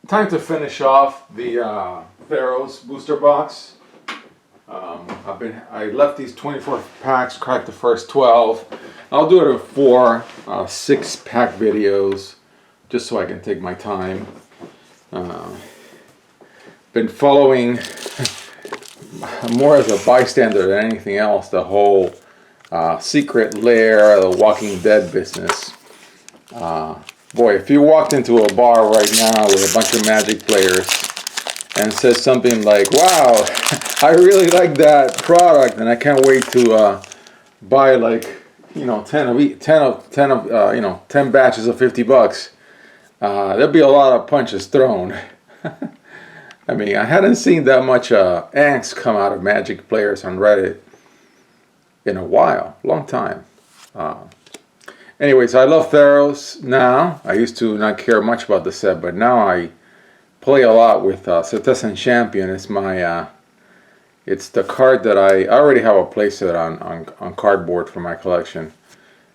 Time to finish off the Theros booster box. I left these 24 packs, cracked the first 12. I'll do it in 4 6-pack videos, just so I can take my time. Been following more as a bystander than anything else the whole secret lair, the Walking Dead business. Boy, if you walked into a bar right now with a bunch of Magic players and says something like, "Wow, I really like that product, and I can't wait to buy 10 batches of $50," there'll be a lot of punches thrown. I mean, I hadn't seen that much angst come out of Magic players on Reddit in a while, long time. Anyways, I love Theros now. I used to not care much about the set, but now I play a lot with Citizen Champion. It's my, it's the card that I already have a playset on cardboard for my collection.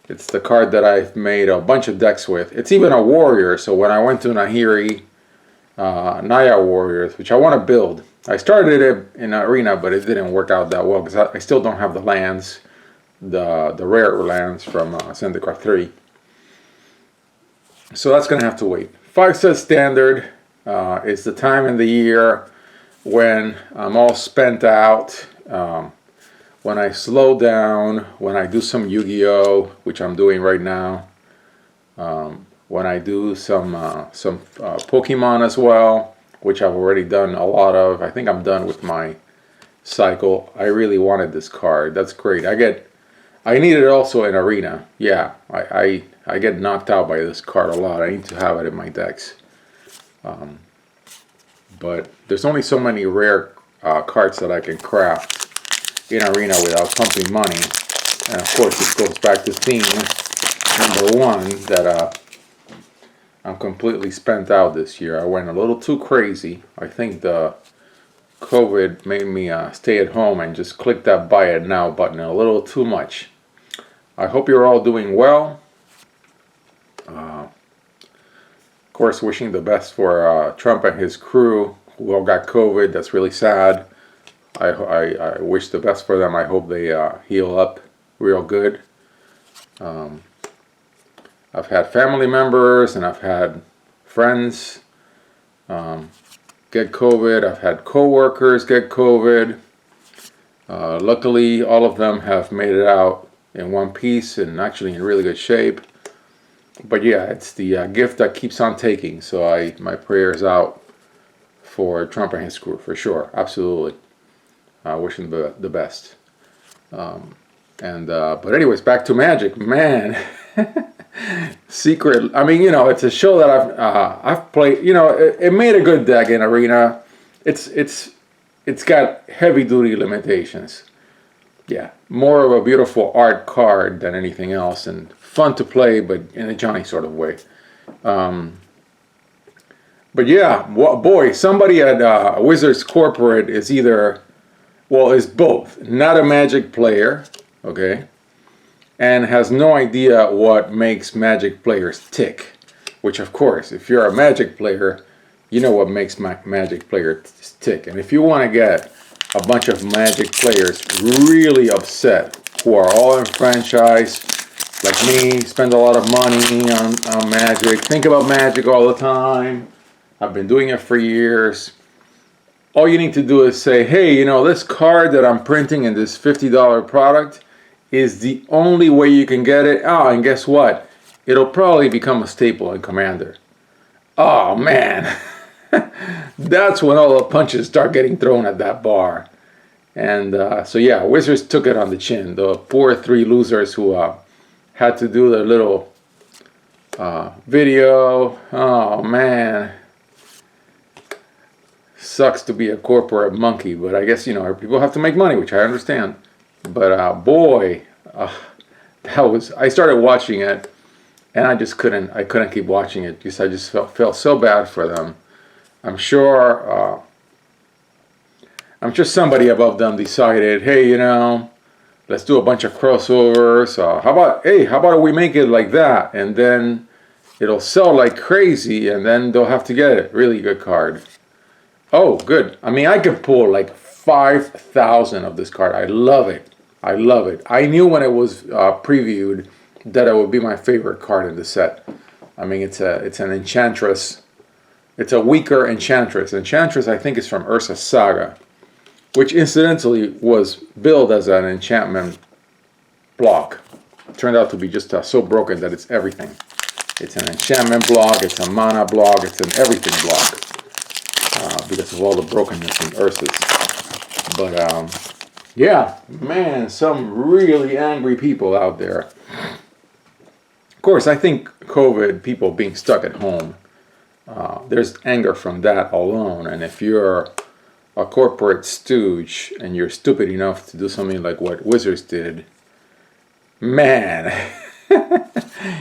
It's the card that I've made a bunch of decks with. It's even a warrior, so when I went to Nahiri, Naya Warriors, which I want to build. I started it in Arena, but it didn't work out that well because I still don't have the lands. The rare lands from Syndicate 3. So that's going to have to wait. 5-set standard is the time in the year when I'm all spent out, when I slow down, when I do some Yu-Gi-Oh, which I'm doing right now, when I do some Pokemon as well, which I've already done a lot of. I think I'm done with my cycle. I really wanted this card. That's great. I need it also in Arena. Yeah, I get knocked out by this card a lot. I need to have it in my decks. But there's only so many rare cards that I can craft in Arena without pumping money. And of course, this goes back to theme number 1 that I'm completely spent out this year. I went a little too crazy. I think the COVID made me stay at home and just click that buy it now button a little too much. I hope you're all doing well. Of course, wishing the best for Trump and his crew who all got COVID. That's really sad. I wish the best for them. I hope they heal up real good. I've had family members and I've had friends get COVID. I've had co-workers get COVID. Luckily, all of them have made it out in one piece and actually in really good shape. But yeah, it's the gift that keeps on taking. So my prayers out for Trump and his crew for sure. Absolutely. Wishing the best. But anyways, back to Magic, man. Secret. I mean, it's a show that I've played. It made a good deck in Arena. It's got heavy duty limitations. Yeah, more of a beautiful art card than anything else, and fun to play, but in a Johnny sort of way. But yeah, boy, somebody at Wizards Corporate is is both not a Magic player, okay, and has no idea what makes Magic players tick. Which, of course, if you're a Magic player, you know what makes Magic players tick. And if you want to get a bunch of Magic players really upset, who are all in franchise, like me, spend a lot of money on Magic, think about Magic all the time, I've been doing it for years, all you need to do is say, hey, this card that I'm printing in this $50 product is the only way you can get it. Oh, and guess what? It'll probably become a staple in Commander. Oh, man. That's when all the punches start getting thrown at that bar. And so yeah, Wizards took it on the chin. The poor 3 losers who had to do their little video. Oh man, sucks to be a corporate monkey, but I guess people have to make money, which I understand. But boy, I started watching it, and I couldn't keep watching it because I just felt so bad for them. I'm sure somebody above them decided, hey, let's do a bunch of crossovers. How about we make it like that? And then it'll sell like crazy, and then they'll have to get it. Really good card. Oh, good. I mean, I could pull like 5,000 of this card. I love it. I love it. I knew when it was previewed that it would be my favorite card in the set. I mean, it's an Enchantress. It's a weaker Enchantress. Enchantress, I think, is from Ursa Saga, which incidentally was billed as an enchantment block. It turned out to be just so broken that it's everything. It's an enchantment block, it's a mana block, it's an everything block. Because of all the brokenness in Ursus. But, yeah, man, some really angry people out there. Of course, I think COVID, people being stuck at home, there's anger from that alone. And if you're a corporate stooge and you're stupid enough to do something like what Wizards did, man,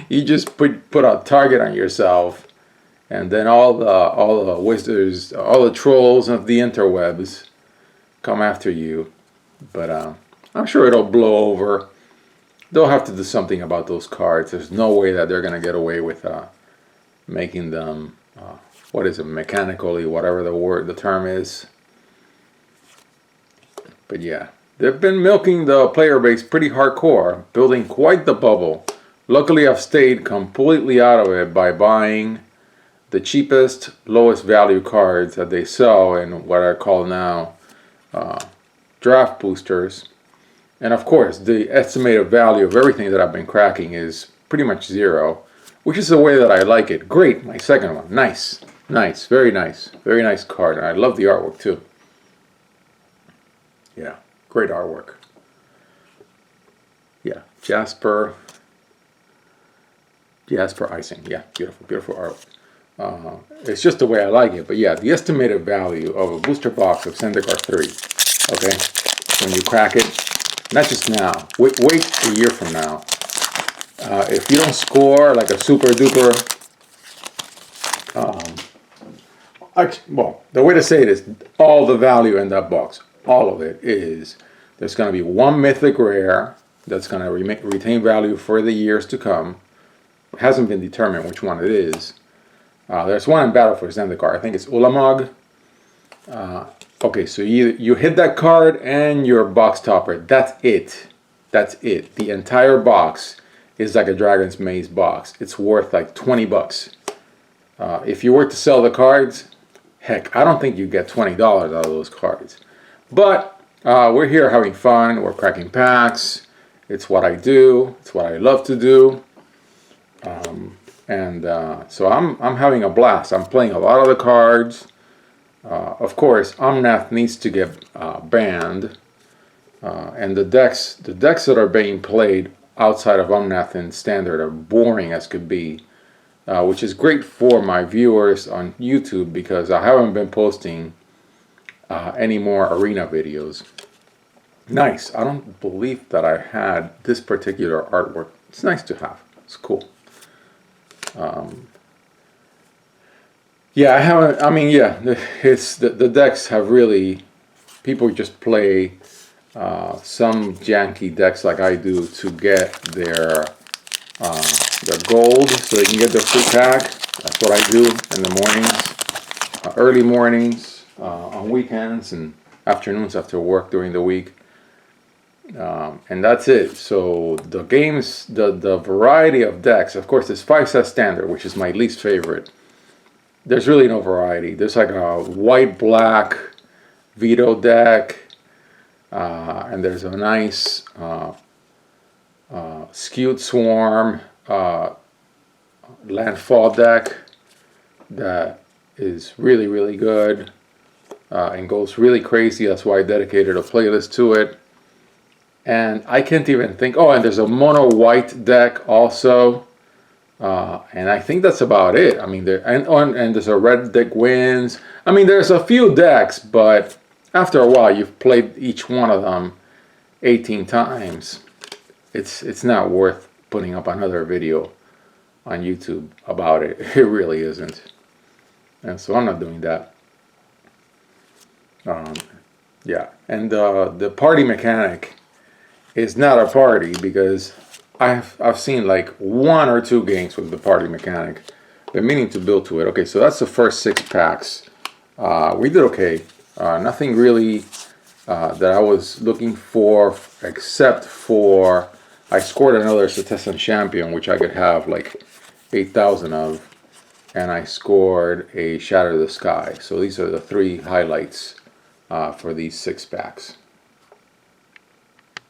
you just put a target on yourself, and then all the wizards, all the trolls of the interwebs come after you. But I'm sure it'll blow over. They'll have to do something about those cards. There's no way that they're gonna get away with making them what is it, mechanically, whatever the term is. But yeah, they've been milking the player base pretty hardcore, building quite the bubble. Luckily, I've stayed completely out of it by buying the cheapest, lowest value cards that they sell in what I call now draft boosters. And of course, the estimated value of everything that I've been cracking is pretty much zero, which is the way that I like it. Great, my second one. Nice, nice, very nice card. And I love the artwork too. Yeah, great artwork. Yeah, Jasper icing. Yeah, beautiful artwork. It's just the way I like it. But yeah, the estimated value of a booster box of Zendikar 3, okay, when you crack it, not just now, wait a year from now. If you don't score like a super duper, well, the way to say it is all the value in that box, all of it is, there's going to be one mythic rare that's going to retain value for the years to come. It hasn't been determined which one it is. There's one in battle for Zendikar. I think it's Ulamog. Okay, so you hit that card and your box topper. That's it. That's it. The entire box is like a Dragon's Maze box. It's worth like 20 bucks. If you were to sell the cards, heck, I don't think you get $20 out of those cards. But we're here having fun. We're cracking packs. It's what I do. It's what I love to do. So I'm having a blast. I'm playing a lot of the cards. Of course, Omnath needs to get banned, and the decks that are being played outside of Omnath in Standard are boring as could be, which is great for my viewers on YouTube because I haven't been posting any more arena videos. Nice. I don't believe that I had this particular artwork. It's nice to have. It's cool. Yeah, I haven't. I mean, yeah, it's the decks have really. People just play some janky decks like I do to get their gold, so they can get their free pack. That's what I do in the mornings, early mornings, on weekends and afternoons after work during the week. And that's it. So the games, the variety of decks, of course, there's 5-set Standard, which is my least favorite. There's really no variety. There's like a white-black veto deck, and there's a nice skewed swarm landfall deck that is really, really good and goes really crazy. That's why I dedicated a playlist to it. And I can't even think. Oh, and there's a mono white deck also. And I think that's about it. I mean, and there's a red deck wins. I mean, there's a few decks, but after a while, you've played each one of them 18 times. It's not worth putting up another video on YouTube about it. It really isn't. And so I'm not doing that. Yeah, and the party mechanic is not a party because I've seen like 1 or 2 games with the party mechanic. Been meaning to build to it. Okay, so that's the first 6 packs. We did okay. Nothing really that I was looking for, except for I scored another Citizen Champion, which I could have like 8,000 of, and I scored a Shatter the Sky. So these are the 3 highlights for these 6 packs.